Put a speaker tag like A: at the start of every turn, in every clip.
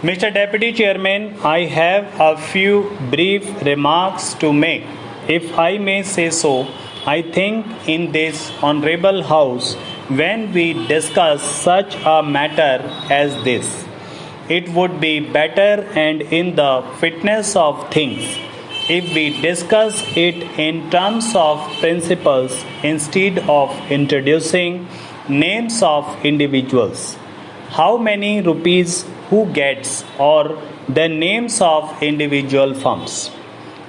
A: Mr. Deputy Chairman, I have a few brief remarks to make. If I may say so, I think in this honorable house, when we discuss such a matter as this, it would be better and in the fitness of things if we discuss it in terms of principles instead of introducing names of individuals. How many rupees who gets or the names of individual firms.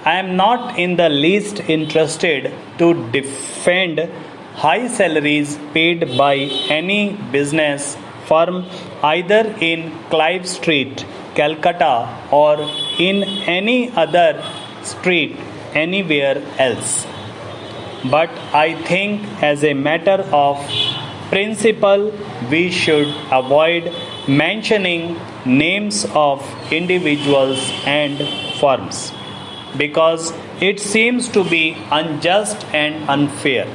A: I am not in the least interested to defend high salaries paid by any business firm either in Clive Street, Calcutta, or in any other street anywhere else. But I think, as a matter of principle, we should avoid mentioning names of individuals and firms because it seems to be unjust and unfair.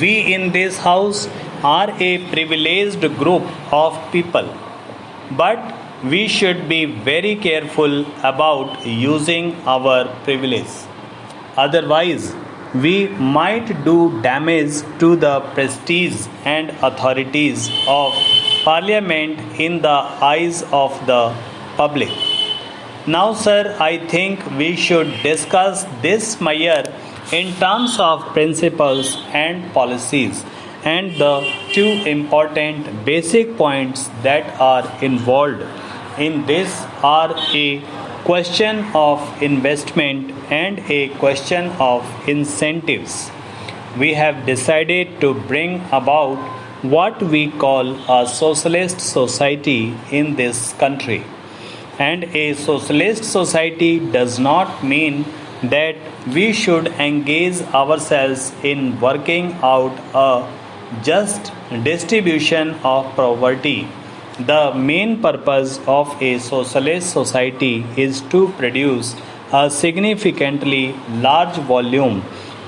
A: We in this house are a privileged group of people, but we should be very careful about using our privilege. Otherwise, we might do damage to the prestige and authorities of Parliament in the eyes of the public. Now, sir, I think we should discuss this matter in terms of principles and policies. And the two important basic points that are involved in this are a question of investment and a question of incentives. We have decided to bring about what we call a socialist society in this country. And a socialist society does not mean that we should engage ourselves in working out a just distribution of property. The main purpose of a socialist society is to produce a significantly large volume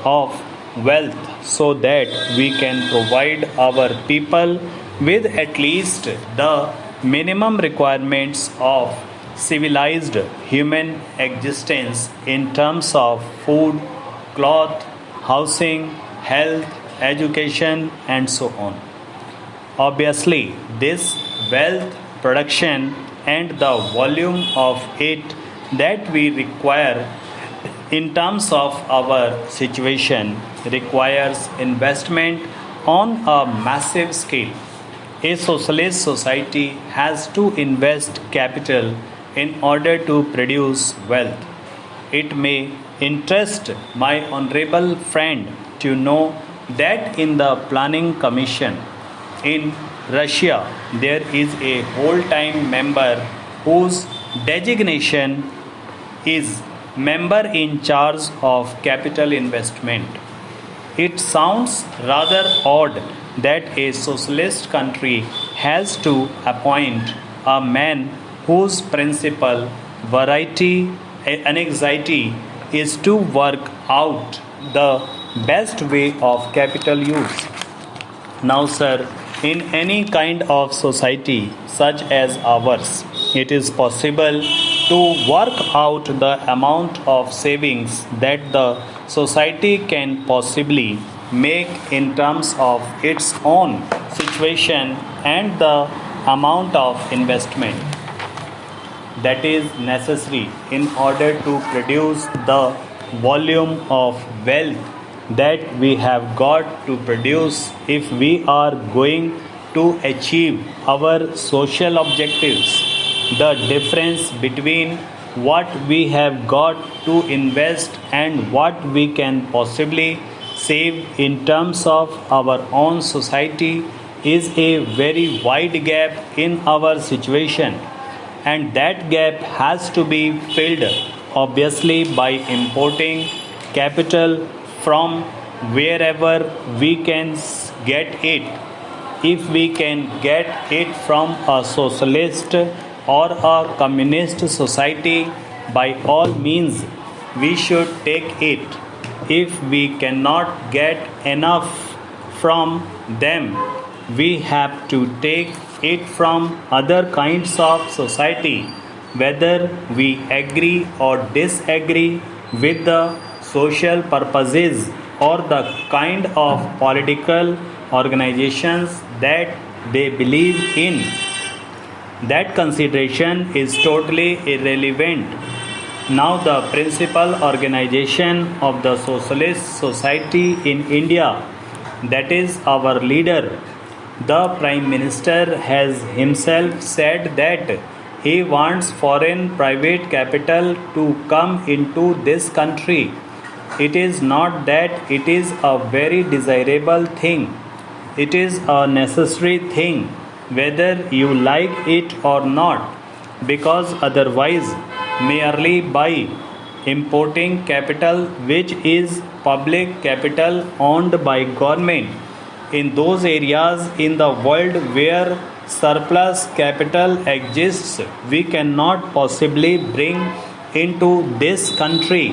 A: of wealth so that we can provide our people with at least the minimum requirements of civilized human existence in terms of food, cloth, housing, health, education, and so on. Obviously, this wealth production and the volume of it that we require in terms of our situation requires investment on a massive scale. A socialist society has to invest capital in order to produce wealth. It may interest my honorable friend to know that in the Planning Commission in Russia there is a whole-time member whose designation is member in charge of capital investment. It sounds rather odd that a socialist country has to appoint a man whose principal variety anxiety is to work out the best way of capital use. Now, sir, in any kind of society such as ours, it is possible to work out the amount of savings that the society can possibly make in terms of its own situation and the amount of investment that is necessary in order to produce the volume of wealth that we have got to produce if we are going to achieve our social objectives. The difference between what we have got to invest and what we can possibly save in terms of our own society is a very wide gap in our situation, and that gap has to be filled obviously by importing capital from wherever we can get it. If we can get it from a socialist or a communist society, by all means we should take it. If we cannot get enough from them, we have to take it from other kinds of society, whether we agree or disagree with the social purposes or the kind of political organizations that they believe in. That consideration is totally irrelevant. Now, the principal organization of the Socialist Society in India, that is our leader, the Prime Minister, has himself said that he wants foreign private capital to come into this country. It is not that it is a very desirable thing, it is a necessary thing, whether you like it or not, because otherwise, merely by importing capital which is public capital owned by government in those areas in the world where surplus capital exists, we cannot possibly bring into this country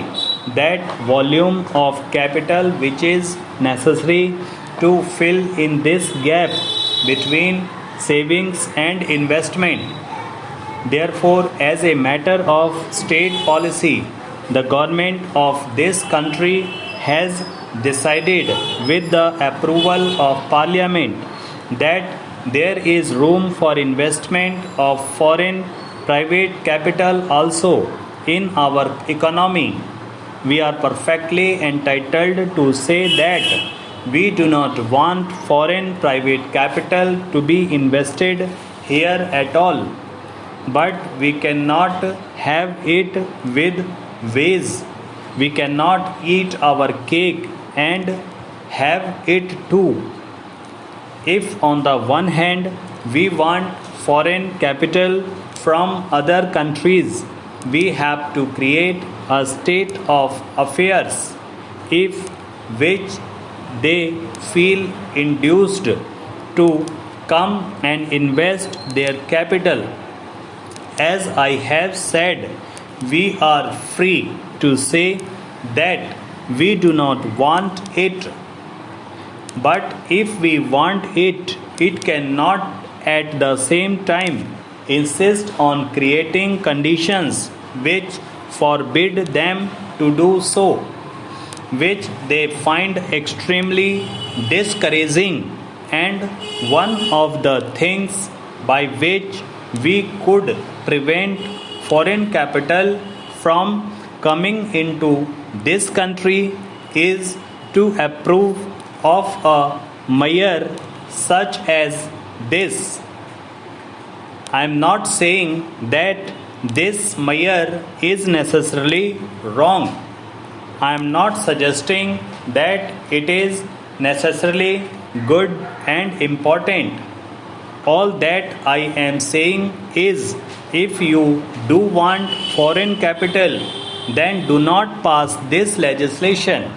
A: that volume of capital which is necessary to fill in this gap between savings and investment. Therefore, as a matter of state policy, the government of this country has decided with the approval of Parliament that there is room for investment of foreign private capital also in our economy. We are perfectly entitled to say that we do not want foreign private capital to be invested here at all. But we cannot have it with ways. We cannot eat our cake and have it too. If on the one hand we want foreign capital from other countries, we have to create a state of affairs if which they feel induced to come and invest their capital. As I have said, we are free to say that we do not want it. But if we want it, it cannot at the same time insist on creating conditions which forbid them to do so, which they find extremely discouraging. And one of the things by which we could prevent foreign capital from coming into this country is to approve of a measure such as this. I am not saying that this measure is necessarily wrong. I am not suggesting that it is necessarily good and important. All that I am saying is, if you do want foreign capital, then do not pass this legislation.